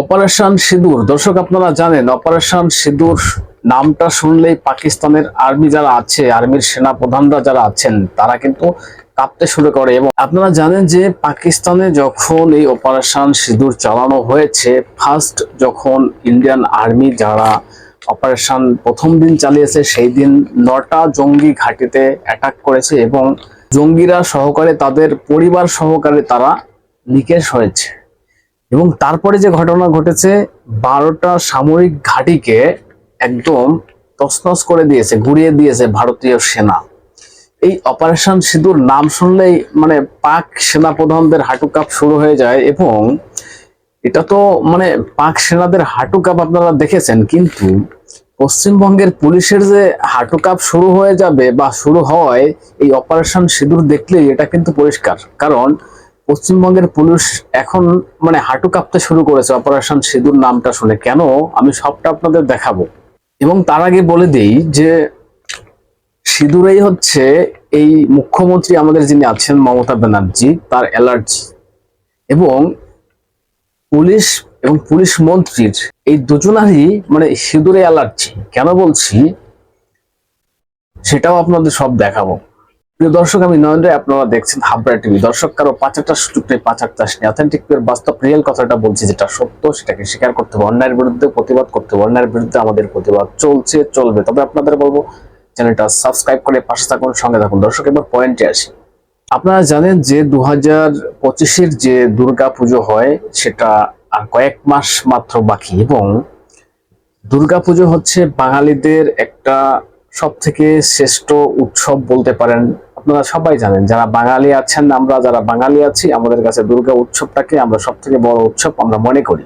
Operation সিঁদুর, দর্শক আপনারা জানেন অপারেশন সিঁদুর নামটা শুনলেই পাকিস্তানের আর্মি যারা আছে, আর্মির সেনা প্রধানরা যারা আছেন তারা কিন্তু কাঁপতে শুরু করে। এবং আপনারা জানেন যে পাকিস্তানে যখন এই অপারেশন সিঁদুর চালানো হয়েছে, ফার্স্ট যখন ইন্ডিয়ান আর্মি যারা অপারেশন প্রথম দিন চালিয়েছে, সেই দিন 9টা জঙ্গি ঘাঁটিতে অ্যাটাক করেছে এবং জঙ্গিরা সহকারে তাদের পরিবার সহকারে তারা নিকেশ হয়েছে। এবং তারপরে যে ঘটনা ঘটেছে, 12টা সামরিক ঘাঁটিকে একদম তছনছ করে দিয়েছে, গুঁড়িয়ে দিয়েছে ভারতীয় সেনা। এই অপারেশন সিঁদুর নাম শুনলেই মানে পাক সেনা প্রধানদের হাঁটু কাঁপ শুরু হয়ে যায়। এবং এটা তো মানে পাক সেনাদের হাঁটু কাঁপ আপনারা দেখেছেন, কিন্তু পশ্চিমবঙ্গের পুলিশের যে হাঁটু কাঁপ শুরু হয়ে যাবে বা শুরু হয় এই অপারেশন সিঁদুর দেখলেই এটা কিন্তু পরিষ্কার। কারণ পশ্চিমবঙ্গের পুলিশ এখন মানে হাঁটু কাঁপতে শুরু করেছে অপারেশন সিঁদুর নামটা শুনে। কেন, আমি সবটা আপনাদের দেখাবো। এবং তার আগে বলে দেই যে সিঁদুরেই হচ্ছে এই মুখ্যমন্ত্রী আমাদের যিনি আছেন মমতা ব্যানার্জি, তার অ্যালার্জি। এবং পুলিশ এবং পুলিশ মন্ত্রীর এই দুজনারই মানে সিঁদুরে অ্যালার্জি। কেন বলছি সেটাও আপনাদের সব দেখাবো। প্রিয় দর্শক, আমি নয়ন রায়, আপনারা দেখছেন হাবড়া টিভি। দর্শক, কারো পাচারটা সুযোগ নেই, পাচার চাষ নেই, অথেন্টিক বাস্তব রিয়েল কথাটা বলছি, যেটা সত্য সেটাকে স্বীকার করতে হবে, অন্যায়ের বিরুদ্ধে প্রতিবাদ করতে হবে। অন্যায়ের বিরুদ্ধে আমাদের প্রতিবাদ চলছে, চলবে। তবে আপনাদের বলবো চ্যানেলটা সাবস্ক্রাইব করে পাশে থাকুন, সঙ্গে থাকুন। দর্শক, এবার পয়েন্টে আসি। আপনারা জানেন যে 2025-এর যে দুর্গা পুজো হয় সেটা আর কয়েক মাস মাত্র বাকি। এবং দুর্গাপুজো হচ্ছে বাঙালিদের একটা সব থেকে শ্রেষ্ঠ উৎসব বলতে পারেন। আপনারা সবাই জানেন, যারা বাঙালি আছেন, আমরা যারা বাঙালি আছি, আমাদের কাছে দুর্গা উৎসবটাকে আমরা সব থেকে বড় উৎসব আমরা মনে করি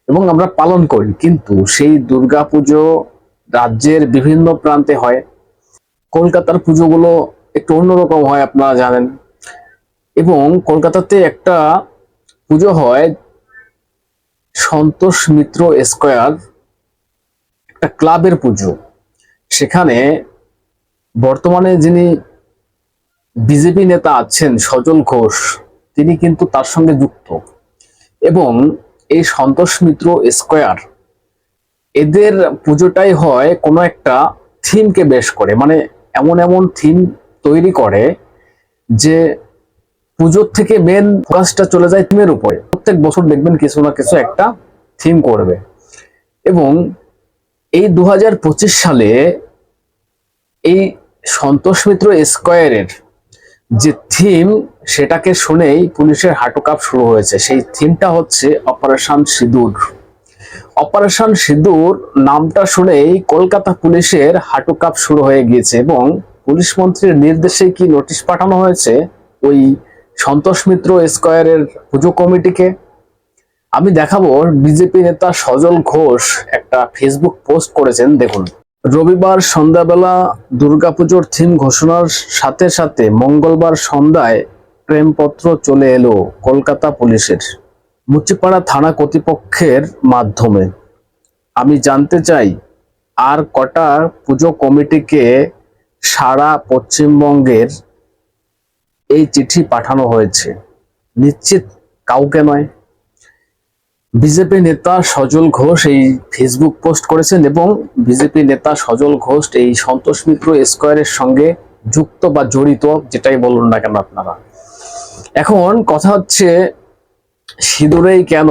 এবং আমরা পালন করি। কিন্তু সেই দুর্গাপুজো রাজ্যের বিভিন্ন প্রান্তে হয়। কলকাতার পুজোগুলো একটু অন্যরকম হয়, আপনারা জানেন। এবং কলকাতাতে একটা পুজো হয় সন্তোষ মিত্র স্কয়ার, একটা ক্লাবের পুজো। সেখানে বর্তমানে যিনি বিজেপি নেতা আছেন সজল ঘোষ, তিনি কিন্তু তার সঙ্গে যুক্ত। এবং এই সন্তোষ মিত্র স্কয়ার, এদের পুজোটাই হয় কোনো একটা থিমকে বেশ করে, মানে এমন এমন থিম তৈরি করে যে পুজোর থেকে মেন ফোকাসটা চলে যায় থিমের উপরে। প্রত্যেক বছর দেখবেন কিছু না কিছু একটা থিম করবে। এবং এই 2025 সালে এই সন্তোষ মিত্র স্কয়ারের যে থিম, সেটাকে শুনেই পুলিশের হাঁটু কাঁপ শুরু হয়েছে। সেই থিমটা হচ্ছে অপারেশন সিঁদুর। অপারেশন সিঁদুর নামটা শুনেই কলকাতা পুলিশের হাঁটু কাঁপ শুরু হয়ে গিয়েছে। এবং পুলিশ মন্ত্রীর নির্দেশে কি নোটিশ পাঠানো হয়েছে ওই সন্তোষ মিত্র স্কয়ারের পুজো কমিটিকে। আমি দেখাবো। বিজেপি নেতা সজল ঘোষ একটা ফেসবুক পোস্ট করেছেন, দেখুন। রবিবার সন্ধ্যাবেলা দুর্গাপুজোর থিম ঘোষণার সাথে সাথে মঙ্গলবার সন্ধ্যায় প্রেমপত্র চলে এলো কলকাতা পুলিশের মুচিপাড়া থানা কর্তৃপক্ষের মাধ্যমে। আমি জানতে চাই আর কটা পুজো কমিটিকে সারা পশ্চিমবঙ্গের এই চিঠি পাঠানো হয়েছে, নিশ্চিত কাউকে নয়। বিজেপি নেতা সজল ঘোষ এই ফেসবুক পোস্ট করেছেন এবং বিজেপি নেতা সজল ঘোষ এই সন্তোষ মিত্র স্কয়ারের সঙ্গে যুক্ত বা জড়িত, যেটাই বলুন না কেন আপনারা। এখন কথা হচ্ছে, সিঁদুরেই কেন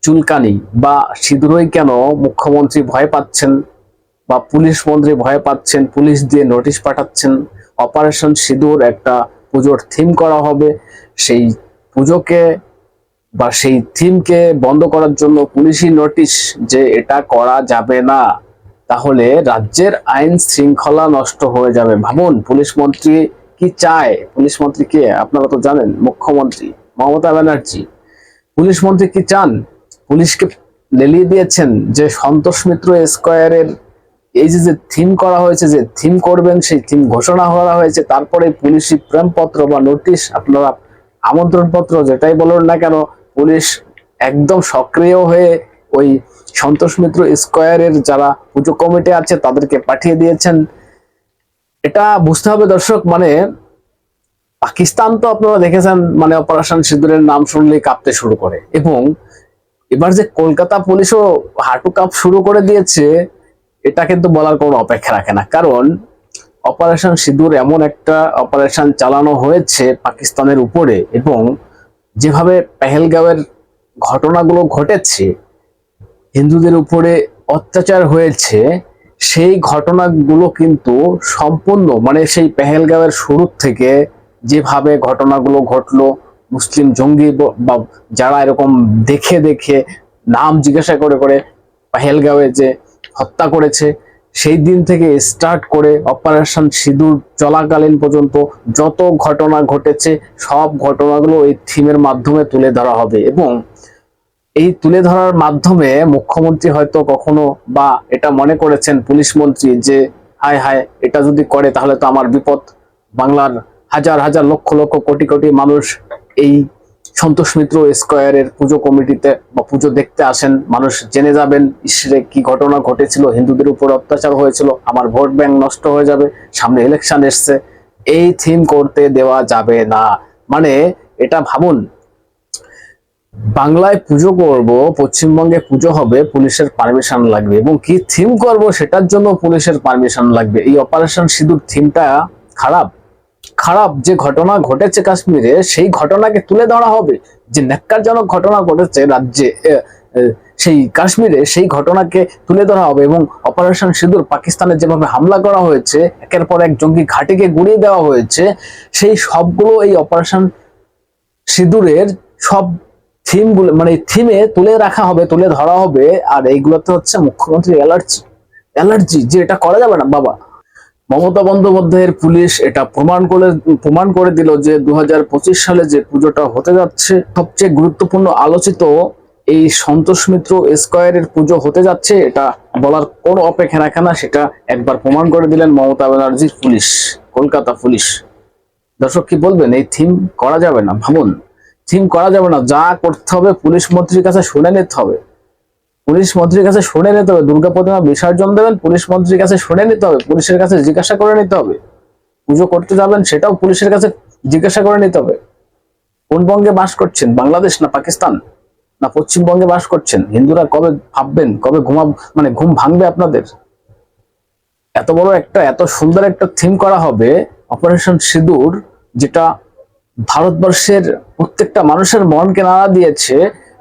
চুলকানি, বা সিঁদুরেই কেন মুখ্যমন্ত্রী ভয় পাচ্ছেন বা পুলিশ মন্ত্রী ভয় পাচ্ছেন, পুলিশ দিয়ে নোটিশ পাঠাচ্ছেন। অপারেশন সিঁদুর একটা পুজোর থিম করা হবে, সেই পুজোকে বা সেই থিমকে বন্ধ করার জন্য পুলিশি নোটিশ যে এটা করা যাবে না, তাহলে রাজ্যের আইন শৃঙ্খলা নষ্ট হয়ে যাবে। ভাবুন, পুলিশ মন্ত্রী কি চায়? পুলিশ মন্ত্রী কে আপনারা তো জানেন, মুখ্যমন্ত্রী মমতা ব্যানার্জি। পুলিশ মন্ত্রী কি চান? পুলিশকে লেলিয়ে দিয়েছেন যে সন্তোষ মিত্র স্কয়ারের এই যে থিম করা হয়েছে, যে থিম করবেন, সেই থিম ঘোষণা করা হয়েছে। তারপরে পুলিশি প্রেমপত্র বা নোটিশ, আপনারা আমন্ত্রণ পত্র যেটাই বলুন না কেন, পুলিশ একদম সক্রিয় হয়ে ওই সন্তোষ মিত্র স্কয়ারের যারা পুজো কমিটি আছে তাদেরকে পাঠিয়ে দিয়েছেন। এটা বুঝতে হবে দর্শক। মানে পাকিস্তান তো আপনারা দেখেছেন, মানে অপারেশন সিঁদুরের নাম শুনলেই কাঁপতে শুরু করে। এবং এবার যে কলকাতা পুলিশও হাঁটু কাঁপ শুরু করে দিয়েছে, এটা কিন্তু বলার কোনো অপেক্ষা রাখে না। কারণ অপারেশন সিঁদুর এমন একটা অপারেশন চালানো হয়েছে পাকিস্তানের উপরে, এবং যেভাবে পেহেলগাঁওয়ের ঘটনাগুলো ঘটেছে, হিন্দুদের উপরে অত্যাচার হয়েছে, সেই ঘটনাগুলো কিন্তু সম্পূর্ণ মানে সেই পেহেলগাঁওয়ের শুরু থেকে যেভাবে ঘটনাগুলো ঘটলো, মুসলিম জঙ্গি বা যারা এরকম দেখে দেখে নাম জিজ্ঞাসা করে করে পেহেলগাঁওয়ে যে হত্যা করেছে, সেই দিন থেকে স্টার্ট করে অপারেশন সিঁদুর চলাকালীন পর্যন্ত যত ঘটনা ঘটেছে, সব ঘটনাগুলো এই থিমের মাধ্যমে তুলে ধরা হবে। এবং এই তুলে ধরার মাধ্যমে মুখ্যমন্ত্রী হয়তো কখনো বা এটা মনে করেছেন পুলিশ মন্ত্রী যে হায় হায়, এটা যদি করে তাহলে তো আমার বিপদ, বাংলার হাজার হাজার লক্ষ লক্ষ কোটি কোটি মানুষ এই সন্তোষ মিত্র স্কয়ারের পুজো কমিটিতে বা পুজো দেখতে আসেন, মানুষ জেনে যাবেন ইসরে কি ঘটনা ঘটেছিল, হিন্দুদের উপর অত্যাচার হয়েছিল, আমার ভোট ব্যাংক নষ্ট হয়ে যাবে, সামনে ইলেকশন এসছে, এই থিম করতে দেওয়া যাবে না। মানে এটা ভাবুন, বাংলায় পুজো করব, পশ্চিমবঙ্গে পুজো হবে, পুলিশের পারমিশন লাগবে, এবং কি থিম করব সেটার জন্য পুলিশের পারমিশন লাগবে। এই অপারেশন সিঁদুর থিমটা খারাপ। খারাপ যে ঘটনা ঘটেছে কাশ্মীরে, সেই ঘটনাকে তুলে ধরা হবে। যে ন্যাক্কারজনক ঘটনা ঘটেছে রাজ্যে, সেই কাশ্মীরে, সেই ঘটনাকে তুলে ধরা হবে। এবং অপারেশন সিঁদুর পাকিস্তানে যেভাবে হামলা করা হয়েছে, একের পর এক জঙ্গি ঘাঁটিকে গুঁড়িয়ে দেওয়া হয়েছে, সেই সবগুলো এই অপারেশন সিঁদুরের সব থিমগুলো মানে থিমে তুলে রাখা হবে, তুলে ধরা হবে। আর এইগুলোতে হচ্ছে মুখ্যমন্ত্রী অ্যালার্জি যে এটা করা যাবে না বাবা। মমতা বন্দ্যোপাধ্যায়ের পুলিশ এটা প্রমাণ করে দিল যে 2025 সালে যে পুজোটা হতে যাচ্ছে, সবচেয়ে গুরুত্বপূর্ণ আলোচিত এই সন্তোষ মিত্র স্কয়ারের পুজো হতে যাচ্ছে, এটা বলার কোনো অপেক্ষা রাখে না। সেটা একবার প্রমাণ করে দিলেন মমতা ব্যানার্জির পুলিশ, কলকাতা পুলিশ। দর্শক কি বলবেন? এই থিম করা যাবে না, ভাবুন, থিম করা যাবে না। যা করতে হবে পুলিশ মন্ত্রীর কাছে শুনে নিতে হবে, পুলিশ মন্ত্রীর কাছে শুনে নিতে হবে। দুর্গা প্রতিমা বিসর্জন দেবেন, পুলিশ মন্ত্রীর কাছে শুনে নিতে হবে, পুলিশের কাছে জিজ্ঞাসা করে নিতে হবে। পুজো করতে যাবেন, সেটাও পুলিশের কাছে জিজ্ঞাসা করে নিতে হবে। কোন বঙ্গে বাস করছেন, বাংলাদেশ না পাকিস্তান না পশ্চিমবঙ্গে বাস করছেন? হিন্দুরা কবে ভাববেন, কবে ঘুম ভাঙবে আপনাদের? এত বড় একটা, এত সুন্দর একটা থিম করা হবে অপারেশন সিঁদুর, যেটা ভারতবর্ষের প্রত্যেকটা মানুষের মনকে নাড়া দিয়েছে,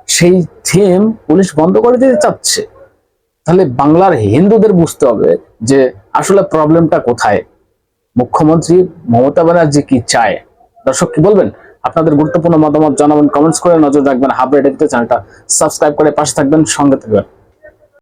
সেই থিম পুলিশ বন্ধ করে দিতে চাচ্ছে। তাহলে বাংলার হিন্দুদের বুঝতে হবে যে আসলে প্রবলেমটা কোথায়, মুখ্যমন্ত্রী মমতা ব্যানার্জি কি চায়। দর্শক কি বলবেন? আপনাদের গুরুত্বপূর্ণ মতামত জানাবেন, কমেন্টস করে নজর রাখবেন। হাবড়ে টেকতে চ্যানেলটা সাবস্ক্রাইব করে পাশে থাকবেন, সঙ্গে থাকবেন।